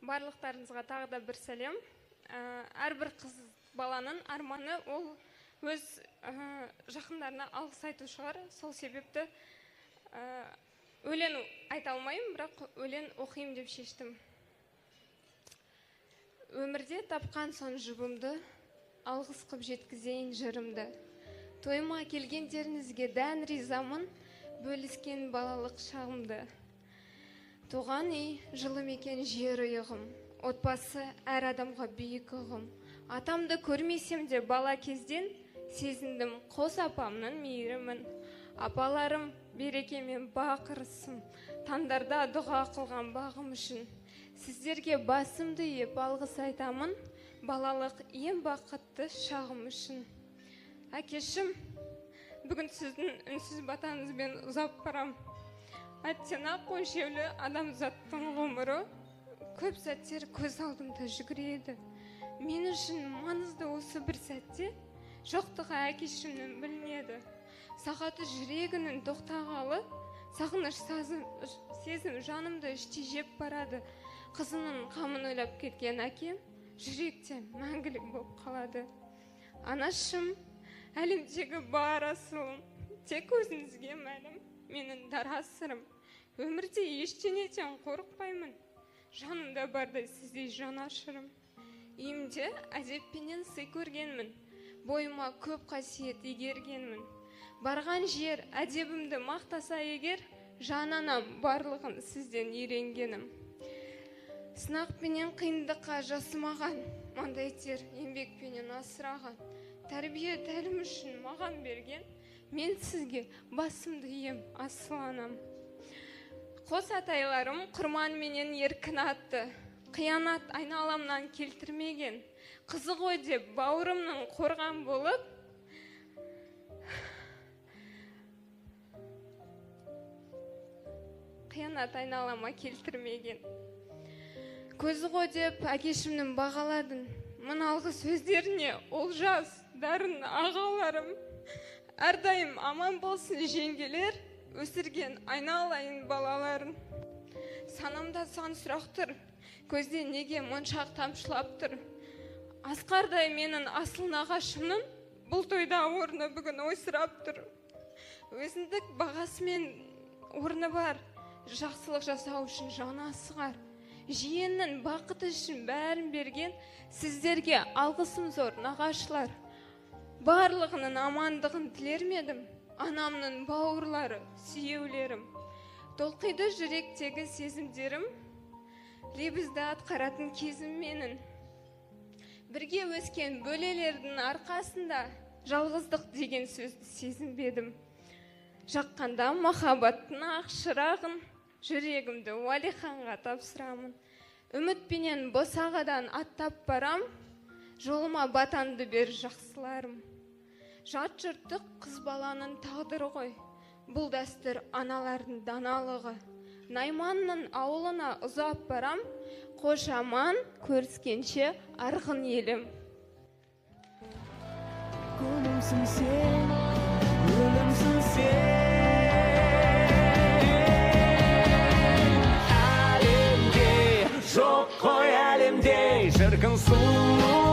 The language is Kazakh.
Барлықтарыңызға тағы да бір сәлем. Әрбір қыз баланың арманы ол өз жақындарына алғыс айту шығар. Сол себепті өлең айта алмаймын, бірақ өлең оқимын деп шештім. Өмірде тапқан сон жұбымды, алғыс қып жеткізейін жырымды. Тойыма келгендеріңізге дән ризамын, бөліскен балалық шағымды. Туған үй, жылы мекен жер ұйығым, отбасы әр адамға биік ұғым. Атамды көрмесем де бала кезден, сезіндім қос апамның мейірімін. Апаларым берекемен бақырысым, таңдарда дұға қылған бағым үшін. Сіздерге басымды еп алғыс айтамын, балалық ең бақытты шағым үшін. Әкешім, бүгін сіздің үнсіз батаңызбен ұзап барам. Әттен-ақ өлшеулі адамзаттың ғұмыры көп сәттер көз алдымда жүгіреді. Мен үшін маңызды осы бір сәтте жоқтығы әкешімнің білінеді. Сағаты жүрегінің тоқтағалы, сағыныш сезім жанымды іште жеп барады. Қызының қамын ойлап кеткен әкем жүректе мәңгілік болып қалады. Анашым, әлемдегі бар асылым, тек өзіңізге мәлім менің дара сырым. Өмірде ештеңеден қорықпаймын, жанымда бардай сіздей жанашырым. Үйімде әдеппенен сый көргенмін, бойыма көп қасиет игергенмін. Барған жер әдебімді мақтаса егер, жананам барлығын сізден үйренгенім. Сынақпенен қиындыққа жасымаған, маңдай тер еңбекпенен асыраған. Тәрбие тәлім үшін маған берген, мен сізге басымды ием, асыл анам. Қос атайларым құрман менен еркін атты, қиянат айналамнан келтірмеген. Қызы ғой деп бауырымның қорған болып, қиянат айналама келтірмеген. Көзі ғой деп әкешімнің бағаладың, мың алғыс сөздеріне олжас дарын ағаларым. Әрдайым аман болсын жеңгелер, өсірген айналайын балаларын. Санамда сан сұрақ тұр, көзден неге мұншақ тамшылап тұр. Асқардай менің асыл нағашымның бұл тойда орны бүгін ойсырап тұр. Өзіндік бағасымен орны бар, жақсылық жасау үшін жаны асығар. Жиеннің бақыты үшін бәрін берген, сіздерге алғысым зор нағашылар. Барлығының амандығын тілер медім, анамның бауырлары, сүйеулерім. Толқиды жүректегі сезімдерім, лебізді атқаратын кезім менің. Бірге өскен бөлелердің арқасында жалғыздық деген сөзді сезінбедім. Жаққанда махаббаттың ақ шырағын, жүрегімді уәлиханға тапсырамын. Үмітпенен босағадан аттап барам, жолыма батанды бер жақсыларым. Жат жұрттық қыз баланың тағдыры ғой, бұл дәстүр аналардың даналығы. Найманның ауылына ұзап барам, қош аман көріскенше арғын елім. Гүлімсің сен, гүлімсің сен, әлемде жоқ қой әлемде шіркін сұлу.